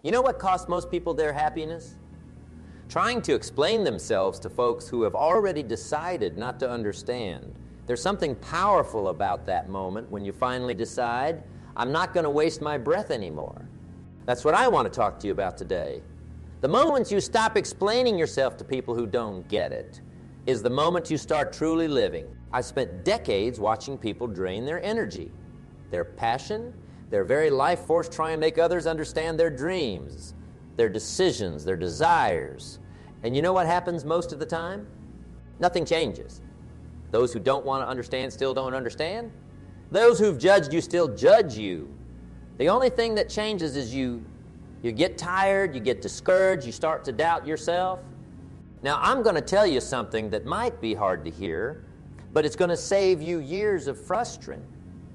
You know what costs most people their happiness? Trying to explain themselves to folks who have already decided not to understand. There's something powerful about that moment when you finally decide, I'm not going to waste my breath anymore. That's what I want to talk to you about today. The moment you stop explaining yourself to people who don't get it is the moment you start truly living. I've spent decades watching people drain their energy, their passion, their very life force trying to make others understand their dreams, their decisions, their desires. And you know what happens most of the time? Nothing changes. Those who don't want to understand still don't understand. Those who've judged you still judge you. The only thing that changes is you get tired, you get discouraged, you start to doubt yourself. Now, I'm going to tell you something that might be hard to hear, but it's going to save you years of frustration.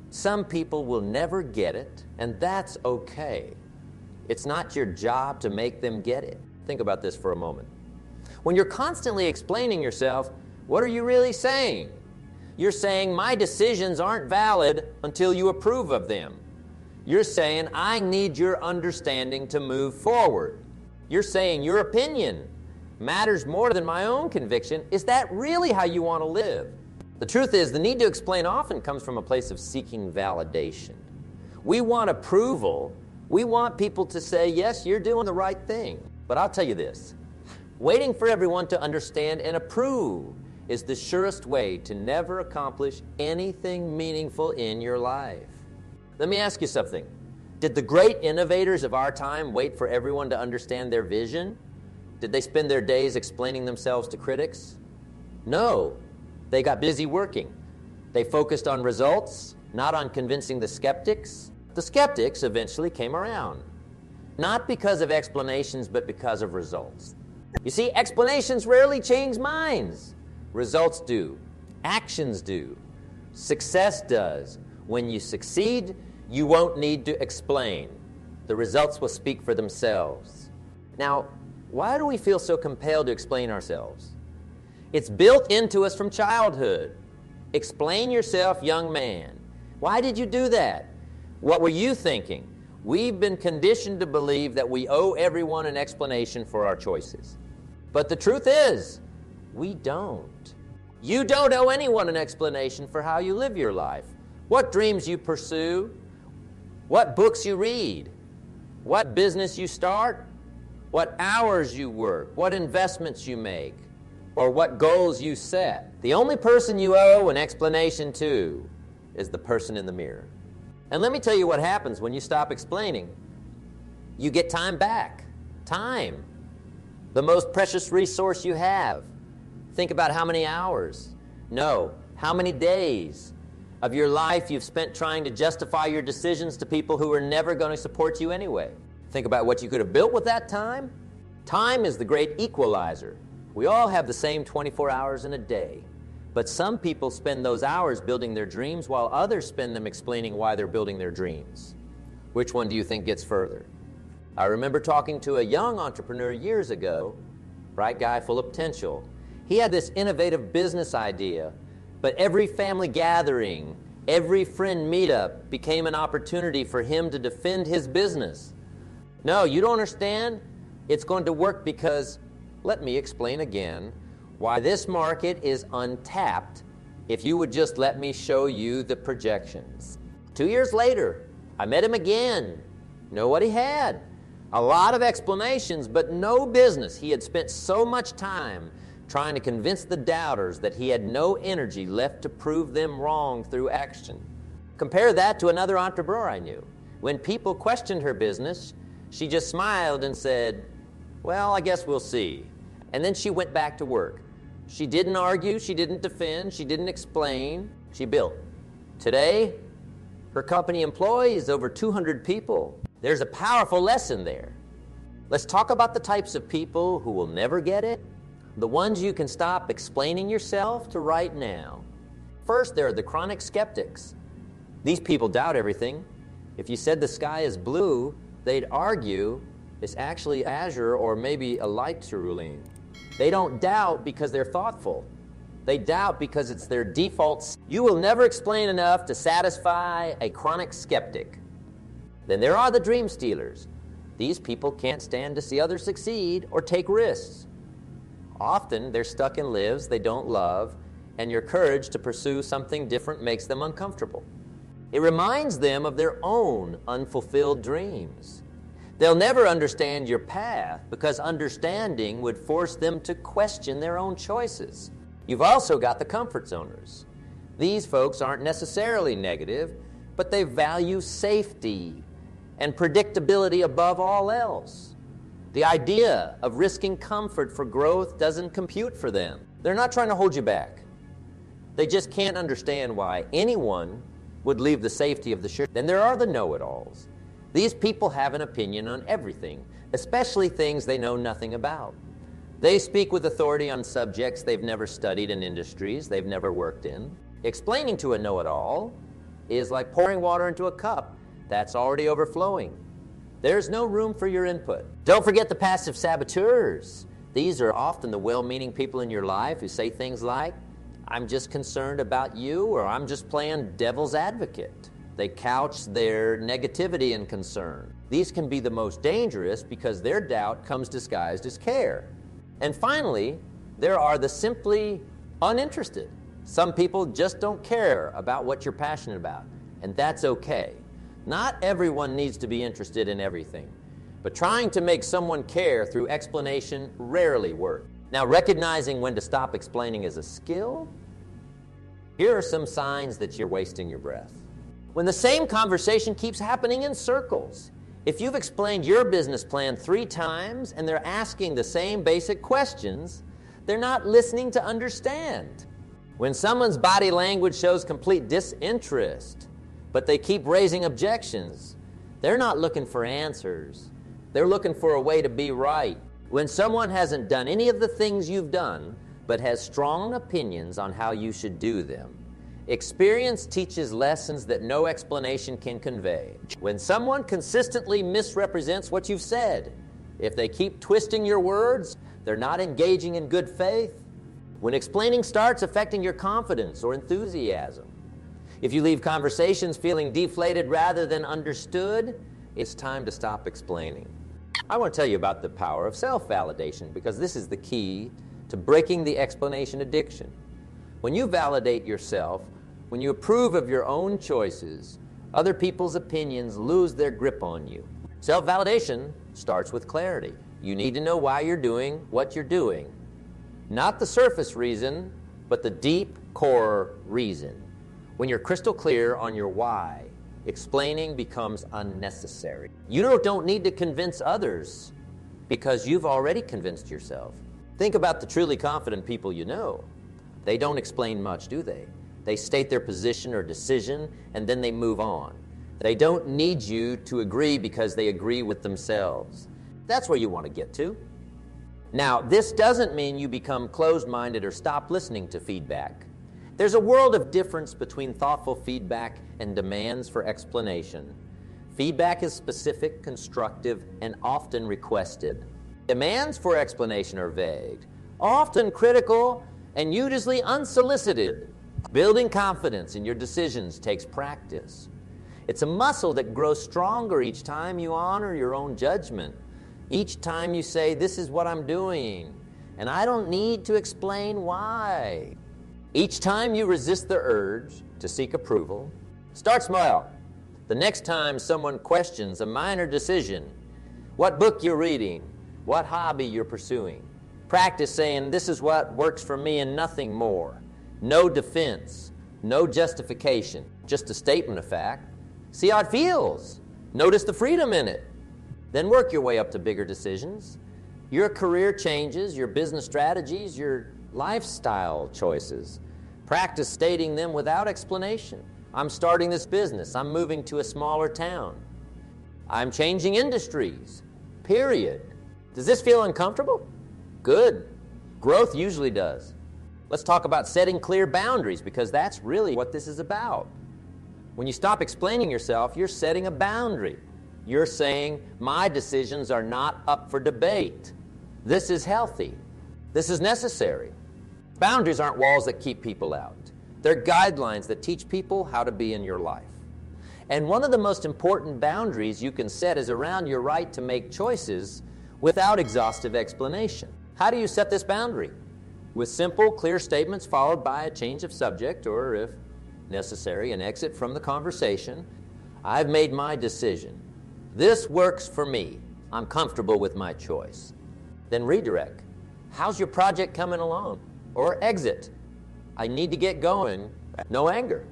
Some people will never get it, and that's okay. It's not your job to make them get it. Think about this for a moment. When you're constantly explaining yourself, what are you really saying? You're saying, my decisions aren't valid until you approve of them. You're saying, I need your understanding to move forward. You're saying your opinion matters more than my own conviction. Is that really how you want to live? The truth is, the need to explain often comes from a place of seeking validation. We want approval. We want people to say, yes, you're doing the right thing. But I'll tell you this, waiting for everyone to understand and approve is the surest way to never accomplish anything meaningful in your life. Let me ask you something. Did the great innovators of our time wait for everyone to understand their vision? Did they spend their days explaining themselves to critics? No. They got busy working. They focused on results, not on convincing the skeptics. The skeptics eventually came around, not because of explanations, but because of results. You see, explanations rarely change minds. Results do. Actions do. Success does. When you succeed, you won't need to explain. The results will speak for themselves. Now, why do we feel so compelled to explain ourselves? It's built into us from childhood. Explain yourself, young man. Why did you do that? What were you thinking? We've been conditioned to believe that we owe everyone an explanation for our choices. But the truth is, we don't. You don't owe anyone an explanation for how you live your life, what dreams you pursue, what books you read, what business you start, what hours you work, what investments you make, or what goals you set. The only person you owe an explanation to is the person in the mirror. And let me tell you what happens when you stop explaining. You get time back. Time. The most precious resource you have. Think about how many hours, no, how many days of your life you've spent trying to justify your decisions to people who are never going to support you anyway. Think about what you could have built with that time. Time is the great equalizer. We all have the same 24 hours in a day, but some people spend those hours building their dreams while others spend them explaining why they're building their dreams. Which one do you think gets further? I remember talking to a young entrepreneur years ago, bright guy full of potential. He had this innovative business idea, but every family gathering, every friend meetup became an opportunity for him to defend his business. No, you don't understand? It's going to work because, let me explain again, why this market is untapped if you would just let me show you the projections. 2 years later, I met him again. Know what he had? A lot of explanations, but no business. He had spent so much time trying to convince the doubters that he had no energy left to prove them wrong through action. Compare that to another entrepreneur I knew. When people questioned her business, she just smiled and said, well, I guess we'll see. And then she went back to work. She didn't argue, she didn't defend, she didn't explain, she built. Today, her company employs over 200 people. There's a powerful lesson there. Let's talk about the types of people who will never get it, the ones you can stop explaining yourself to right now. First, there are the chronic skeptics. These people doubt everything. If you said the sky is blue, they'd argue it's actually azure or maybe a light cerulean. They don't doubt because they're thoughtful. They doubt because it's their defaults. You will never explain enough to satisfy a chronic skeptic. Then there are the dream stealers. These people can't stand to see others succeed or take risks. Often they're stuck in lives they don't love, and your courage to pursue something different makes them uncomfortable. It reminds them of their own unfulfilled dreams. They'll never understand your path because understanding would force them to question their own choices. You've also got the comfort zoners. These folks aren't necessarily negative, but they value safety and predictability above all else. The idea of risking comfort for growth doesn't compute for them. They're not trying to hold you back. They just can't understand why anyone would leave the safety of the ship. Then there are the know-it-alls. These people have an opinion on everything, especially things they know nothing about. They speak with authority on subjects they've never studied in industries they've never worked in. Explaining to a know-it-all is like pouring water into a cup that's already overflowing. There's no room for your input. Don't forget the passive saboteurs. These are often the well-meaning people in your life who say things like, "I'm just concerned about you," or "I'm just playing devil's advocate." They couch their negativity and concern. These can be the most dangerous because their doubt comes disguised as care. And finally, there are the simply uninterested. Some people just don't care about what you're passionate about, and that's okay. Not everyone needs to be interested in everything, but trying to make someone care through explanation rarely works. Now, recognizing when to stop explaining is a skill. Here are some signs that you're wasting your breath. When the same conversation keeps happening in circles. If you've explained your business plan 3 times and they're asking the same basic questions, they're not listening to understand. When someone's body language shows complete disinterest, but they keep raising objections, they're not looking for answers. They're looking for a way to be right. When someone hasn't done any of the things you've done, but has strong opinions on how you should do them, experience teaches lessons that no explanation can convey. When someone consistently misrepresents what you've said, if they keep twisting your words, they're not engaging in good faith. When explaining starts affecting your confidence or enthusiasm, if you leave conversations feeling deflated rather than understood, it's time to stop explaining. I want to tell you about the power of self-validation because this is the key to breaking the explanation addiction. When you validate yourself, when you approve of your own choices, other people's opinions lose their grip on you. Self-validation starts with clarity. You need to know why you're doing what you're doing. Not the surface reason, but the deep core reason. When you're crystal clear on your why, explaining becomes unnecessary. You don't need to convince others because you've already convinced yourself. Think about the truly confident people you know. They don't explain much, do they? They state their position or decision, and then they move on. They don't need you to agree because they agree with themselves. That's where you want to get to. Now, this doesn't mean you become closed-minded or stop listening to feedback. There's a world of difference between thoughtful feedback and demands for explanation. Feedback is specific, constructive, and often requested. Demands for explanation are vague, often critical, and usually unsolicited. Building confidence in your decisions takes practice. It's a muscle that grows stronger each time you honor your own judgment. Each time you say, "This is what I'm doing, and I don't need to explain why." Each time you resist the urge to seek approval, start small. The next time someone questions a minor decision, what book you're reading, what hobby you're pursuing, practice saying, "This is what works for me and nothing more." No defense, no justification, just a statement of fact. See how it feels. Notice the freedom in it. Then work your way up to bigger decisions. Your career changes, your business strategies, your lifestyle choices. Practice stating them without explanation. "I'm starting this business. I'm moving to a smaller town. I'm changing industries. Period." Does this feel uncomfortable? Good. Growth usually does. Let's talk about setting clear boundaries because that's really what this is about. When you stop explaining yourself, you're setting a boundary. You're saying, "My decisions are not up for debate. This is healthy. This is necessary." Boundaries aren't walls that keep people out. They're guidelines that teach people how to be in your life. And one of the most important boundaries you can set is around your right to make choices without exhaustive explanation. How do you set this boundary? With simple, clear statements followed by a change of subject, or if necessary, an exit from the conversation. I've made my decision. This works for me. I'm comfortable with my choice. Then redirect. How's your project coming along? Or exit. I need to get going. No anger.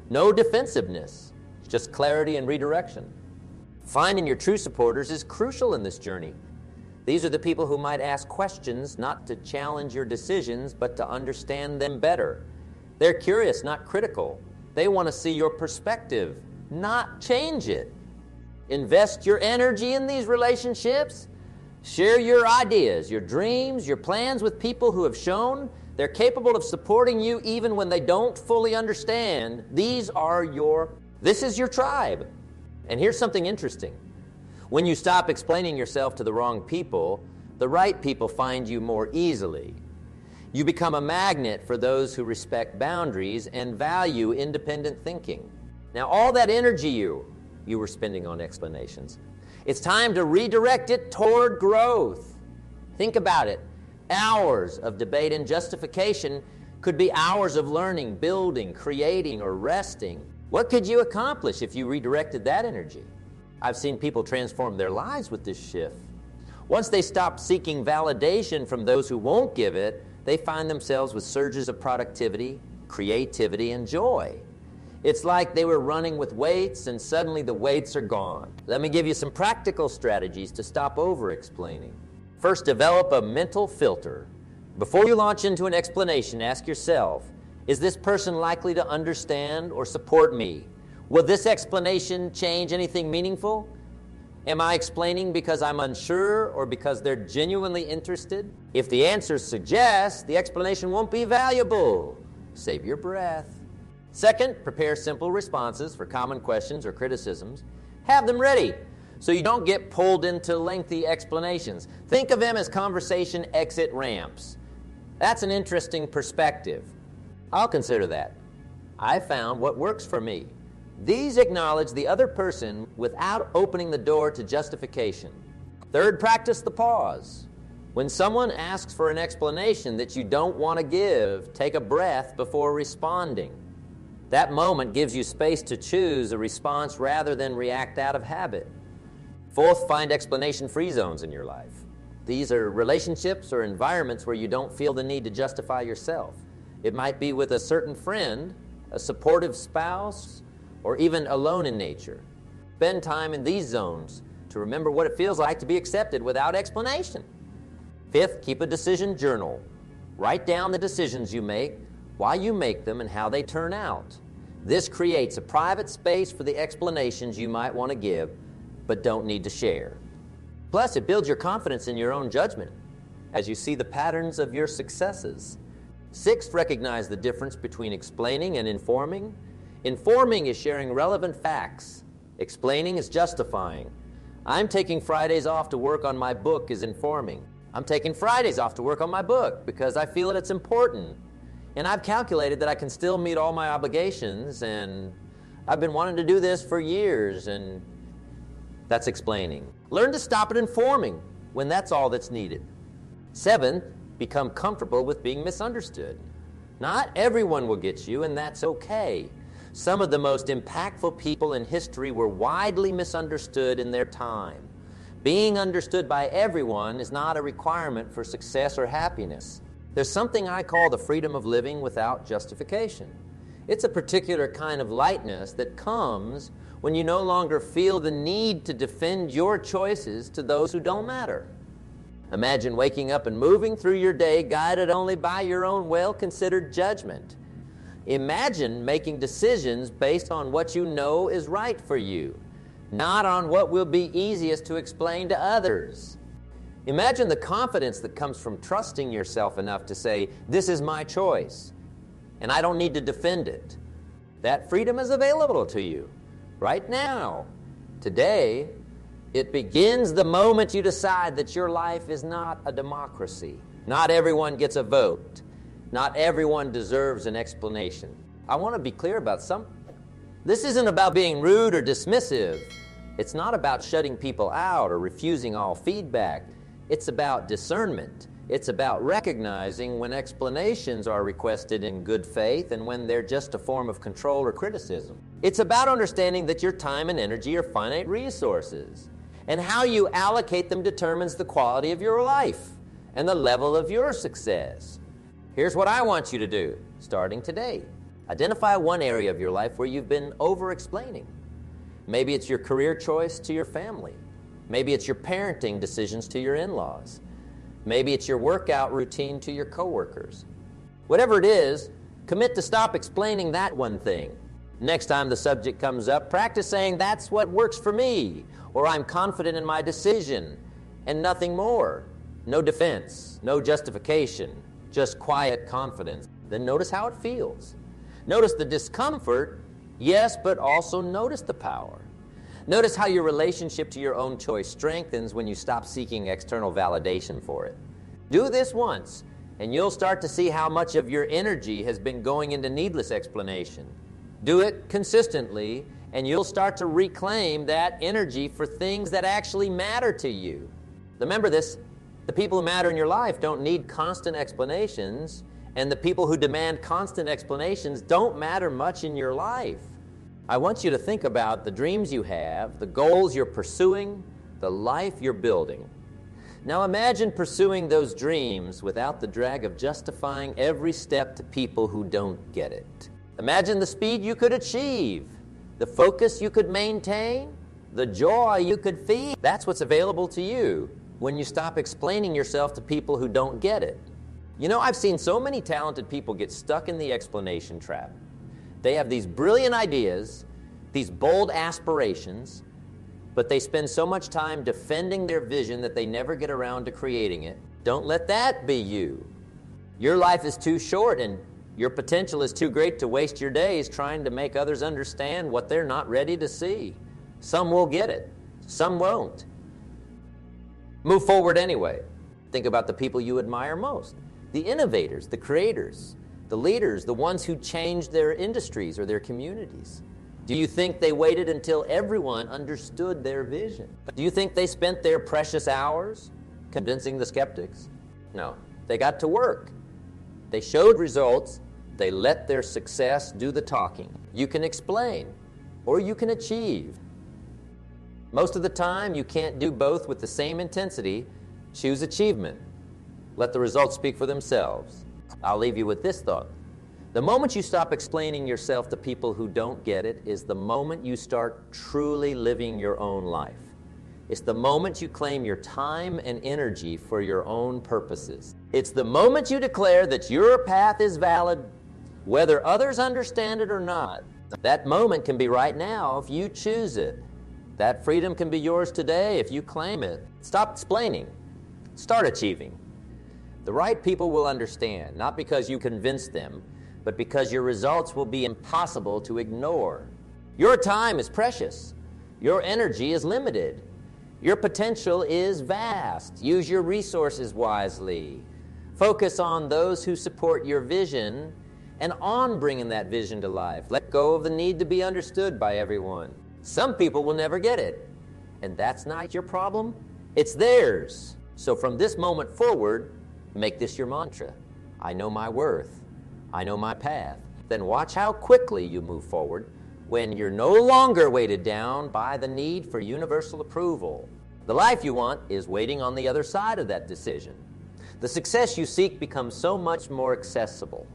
No defensiveness. Just clarity and redirection. Finding your true supporters is crucial in this journey. These are the people who might ask questions not to challenge your decisions, but to understand them better. They're curious, not critical. They want to see your perspective, not change it. Invest your energy in these relationships. Share your ideas, your dreams, your plans with people who have shown they're capable of supporting you even when they don't fully understand. This is your tribe. And here's something interesting. When you stop explaining yourself to the wrong people, the right people find you more easily. You become a magnet for those who respect boundaries and value independent thinking. Now, all that energy you were spending on explanations, it's time to redirect it toward growth. Think about it. Hours of debate and justification could be hours of learning, building, creating, or resting. What could you accomplish if you redirected that energy? I've seen people transform their lives with this shift. Once they stop seeking validation from those who won't give it, they find themselves with surges of productivity, creativity, and joy. It's like they were running with weights and suddenly the weights are gone. Let me give you some practical strategies to stop over-explaining. First, develop a mental filter. Before you launch into an explanation, ask yourself, is this person likely to understand or support me? Will this explanation change anything meaningful? Am I explaining because I'm unsure or because they're genuinely interested? If the answers suggest the explanation won't be valuable, save your breath. Second, prepare simple responses for common questions or criticisms. Have them ready so you don't get pulled into lengthy explanations. Think of them as conversation exit ramps. That's an interesting perspective. I'll consider that. I found what works for me. These acknowledge the other person without opening the door to justification. Third, practice the pause. When someone asks for an explanation that you don't want to give, take a breath before responding. That moment gives you space to choose a response rather than react out of habit. Fourth, find explanation-free zones in your life. These are relationships or environments where you don't feel the need to justify yourself. It might be with a certain friend, a supportive spouse, or even alone in nature. Spend time in these zones to remember what it feels like to be accepted without explanation. Fifth, keep a decision journal. Write down the decisions you make, why you make them, and how they turn out. This creates a private space for the explanations you might want to give, but don't need to share. Plus, it builds your confidence in your own judgment as you see the patterns of your successes. Sixth, recognize the difference between explaining and informing. Informing is sharing relevant facts. Explaining is justifying. I'm taking Fridays off to work on my book is informing. I'm taking Fridays off to work on my book because I feel that it's important. And I've calculated that I can still meet all my obligations, and I've been wanting to do this for years, and that's explaining. Learn to stop at informing when that's all that's needed. Seventh, become comfortable with being misunderstood. Not everyone will get you, and that's okay. Some of the most impactful people in history were widely misunderstood in their time. Being understood by everyone is not a requirement for success or happiness. There's something I call the freedom of living without justification. It's a particular kind of lightness that comes when you no longer feel the need to defend your choices to those who don't matter. Imagine waking up and moving through your day guided only by your own well-considered judgment. Imagine making decisions based on what you know is right for you, not on what will be easiest to explain to others. Imagine the confidence that comes from trusting yourself enough to say, this is my choice, and I don't need to defend it. That freedom is available to you right now, today. It begins the moment you decide that your life is not a democracy. Not everyone gets a vote. Not everyone deserves an explanation. I want to be clear about something. This isn't about being rude or dismissive. It's not about shutting people out or refusing all feedback. It's about discernment. It's about recognizing when explanations are requested in good faith and when they're just a form of control or criticism. It's about understanding that your time and energy are finite resources, and how you allocate them determines the quality of your life and the level of your success. Here's what I want you to do, starting today. Identify one area of your life where you've been over-explaining. Maybe it's your career choice to your family. Maybe it's your parenting decisions to your in-laws. Maybe it's your workout routine to your coworkers. Whatever it is, commit to stop explaining that one thing. Next time the subject comes up, practice saying, "That's what works for me," or "I'm confident in my decision," and nothing more. No defense, no justification, just quiet confidence. Then notice how it feels. Notice the discomfort, yes, but also notice the power. Notice how your relationship to your own choice strengthens when you stop seeking external validation for it. Do this once, and you'll start to see how much of your energy has been going into needless explanation. Do it consistently, and you'll start to reclaim that energy for things that actually matter to you. Remember this, the people who matter in your life don't need constant explanations, and the people who demand constant explanations don't matter much in your life. I want you to think about the dreams you have, the goals you're pursuing, the life you're building. Now imagine pursuing those dreams without the drag of justifying every step to people who don't get it. Imagine the speed you could achieve, the focus you could maintain, the joy you could feel. That's what's available to you when you stop explaining yourself to people who don't get it. You know, I've seen so many talented people get stuck in the explanation trap. They have these brilliant ideas, these bold aspirations, but they spend so much time defending their vision that they never get around to creating it. Don't let that be you. Your life is too short, and your potential is too great to waste your days trying to make others understand what they're not ready to see. Some will get it, some won't. Move forward anyway. Think about the people you admire most, the innovators, the creators, the leaders, the ones who changed their industries or their communities. Do you think they waited until everyone understood their vision? Do you think they spent their precious hours convincing the skeptics? No, they got to work. They showed results. They let their success do the talking. You can explain, or you can achieve. Most of the time, you can't do both with the same intensity. Choose achievement. Let the results speak for themselves. I'll leave you with this thought. The moment you stop explaining yourself to people who don't get it is the moment you start truly living your own life. It's the moment you claim your time and energy for your own purposes. It's the moment you declare that your path is valid, whether others understand it or not. That moment can be right now if you choose it. That freedom can be yours today if you claim it. Stop explaining. Start achieving. The right people will understand, not because you convince them, but because your results will be impossible to ignore. Your time is precious. Your energy is limited. Your potential is vast. Use your resources wisely. Focus on those who support your vision and on bringing that vision to life. Let go of the need to be understood by everyone. Some people will never get it, and that's not your problem. It's theirs. So from this moment forward, make this your mantra. I know my worth. I know my path. Then watch how quickly you move forward when you're no longer weighted down by the need for universal approval. The life you want is waiting on the other side of that decision. The success you seek becomes so much more accessible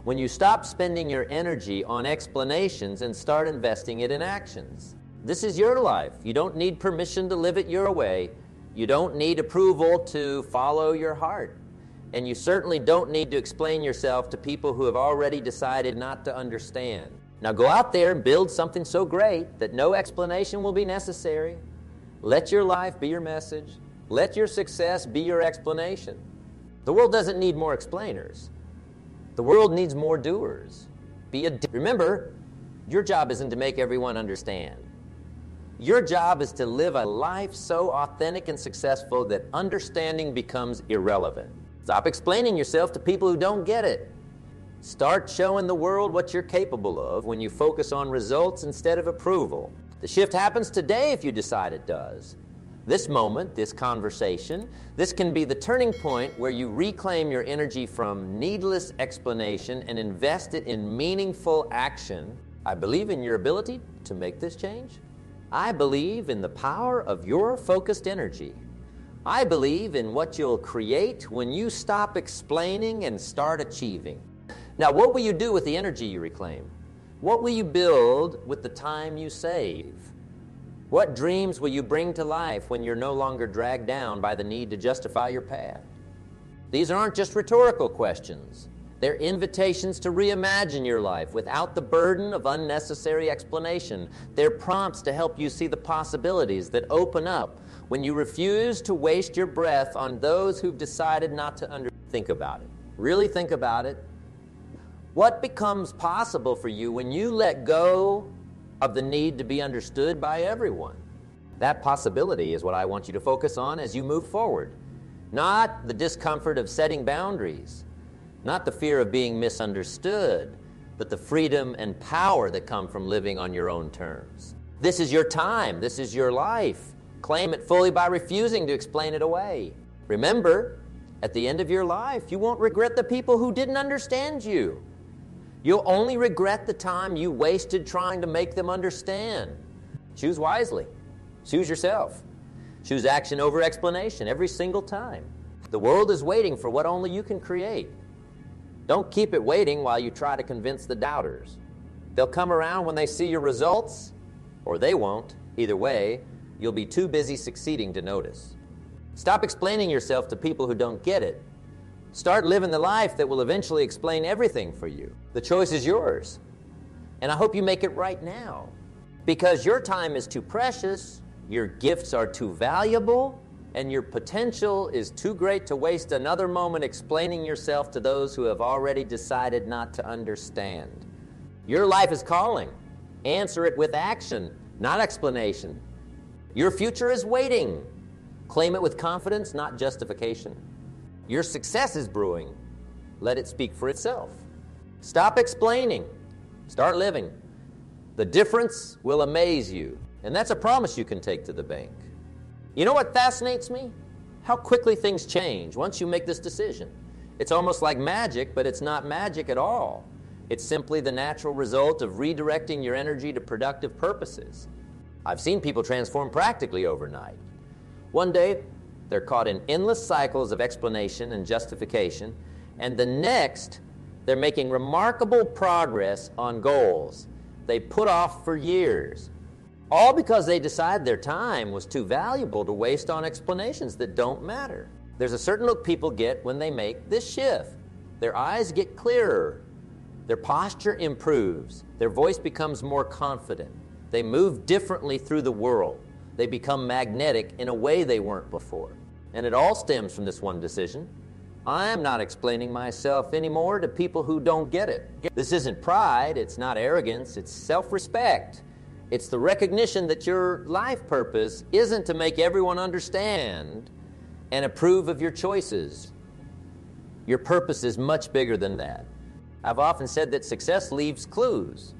when you stop spending your energy on explanations and start investing it in actions. This is your life. You don't need permission to live it your way. You don't need approval to follow your heart. And you certainly don't need to explain yourself to people who have already decided not to understand. Now go out there and build something so great that no explanation will be necessary. Let your life be your message. Let your success be your explanation. The world doesn't need more explainers. The world needs more doers. Remember, your job isn't to make everyone understand. Your job is to live a life so authentic and successful that understanding becomes irrelevant. Stop explaining yourself to people who don't get it. Start showing the world what you're capable of when you focus on results instead of approval. The shift happens today if you decide it does. This moment, this conversation, this can be the turning point where you reclaim your energy from needless explanation and invest it in meaningful action. I believe in your ability to make this change. I believe in the power of your focused energy. I believe in what you'll create when you stop explaining and start achieving. Now, what will you do with the energy you reclaim? What will you build with the time you save? What dreams will you bring to life when you're no longer dragged down by the need to justify your path? These aren't just rhetorical questions. They're invitations to reimagine your life without the burden of unnecessary explanation. They're prompts to help you see the possibilities that open up when you refuse to waste your breath on those who've decided not to think about it. Really think about it. What becomes possible for you when you let go of the need to be understood by everyone? That possibility is what I want you to focus on as you move forward. Not the discomfort of setting boundaries, not the fear of being misunderstood, but the freedom and power that come from living on your own terms. This is your time. This is your life. Claim it fully by refusing to explain it away. Remember, at the end of your life, you won't regret the people who didn't understand you. You'll only regret the time you wasted trying to make them understand. Choose wisely. Choose yourself. Choose action over explanation every single time. The world is waiting for what only you can create. Don't keep it waiting while you try to convince the doubters. They'll come around when they see your results, or they won't. Either way, you'll be too busy succeeding to notice. Stop explaining yourself to people who don't get it. Start living the life that will eventually explain everything for you. The choice is yours. And I hope you make it right now. Because your time is too precious, your gifts are too valuable, and your potential is too great to waste another moment explaining yourself to those who have already decided not to understand. Your life is calling. Answer it with action, not explanation. Your future is waiting. Claim it with confidence, not justification. Your success is brewing. Let it speak for itself. Stop explaining. Start living. The difference will amaze you. And that's a promise you can take to the bank. You know what fascinates me? How quickly things change once you make this decision. It's almost like magic, but it's not magic at all. It's simply the natural result of redirecting your energy to productive purposes. I've seen people transform practically overnight. One day, they're caught in endless cycles of explanation and justification, and the next, they're making remarkable progress on goals they put off for years, all because they decided their time was too valuable to waste on explanations that don't matter. There's a certain look people get when they make this shift. Their eyes get clearer, their posture improves, their voice becomes more confident, they move differently through the world. They become magnetic in a way they weren't before. And it all stems from this one decision. I'm not explaining myself anymore to people who don't get it. This isn't pride, it's not arrogance, it's self-respect. It's the recognition that your life purpose isn't to make everyone understand and approve of your choices. Your purpose is much bigger than that. I've often said that success leaves clues.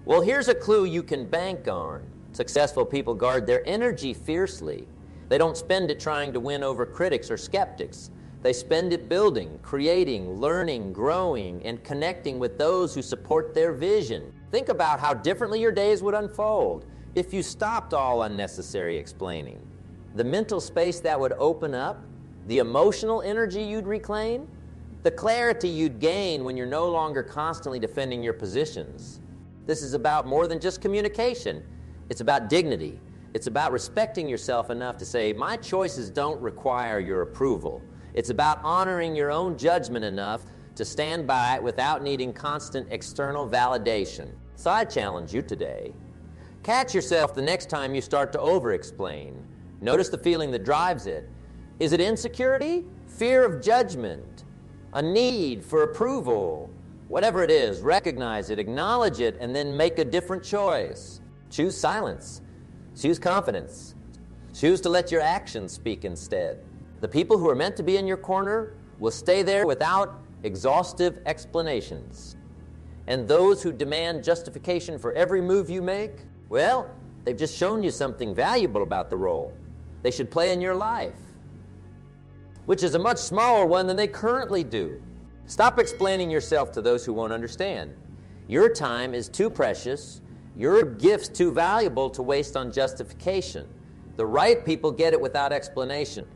Well, here's a clue you can bank on. Successful people guard their energy fiercely. They don't spend it trying to win over critics or skeptics. They spend it building, creating, learning, growing, and connecting with those who support their vision. Think about how differently your days would unfold if you stopped all unnecessary explaining. The mental space that would open up, the emotional energy you'd reclaim, the clarity you'd gain when you're no longer constantly defending your positions. This is about more than just communication. It's about dignity. It's about respecting yourself enough to say, my choices don't require your approval. It's about honoring your own judgment enough to stand by it without needing constant external validation. So I challenge you today. Catch yourself the next time you start to over-explain. Notice the feeling that drives it. Is it insecurity? Fear of judgment? A need for approval? Whatever it is, recognize it, acknowledge it, and then make a different choice. Choose silence. Choose confidence. Choose to let your actions speak instead. The people who are meant to be in your corner will stay there without exhaustive explanations. And those who demand justification for every move you make, well, they've just shown you something valuable about the role they should play in your life, which is a much smaller one than they currently do. Stop explaining yourself to those who won't understand. Your time is too precious, your gift's too valuable to waste on justification. The right people get it without explanation.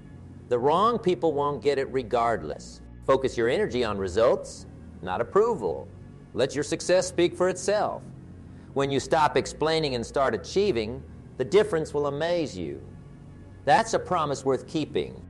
The wrong people won't get it regardless. Focus your energy on results, not approval. Let your success speak for itself. When you stop explaining and start achieving, the difference will amaze you. That's a promise worth keeping.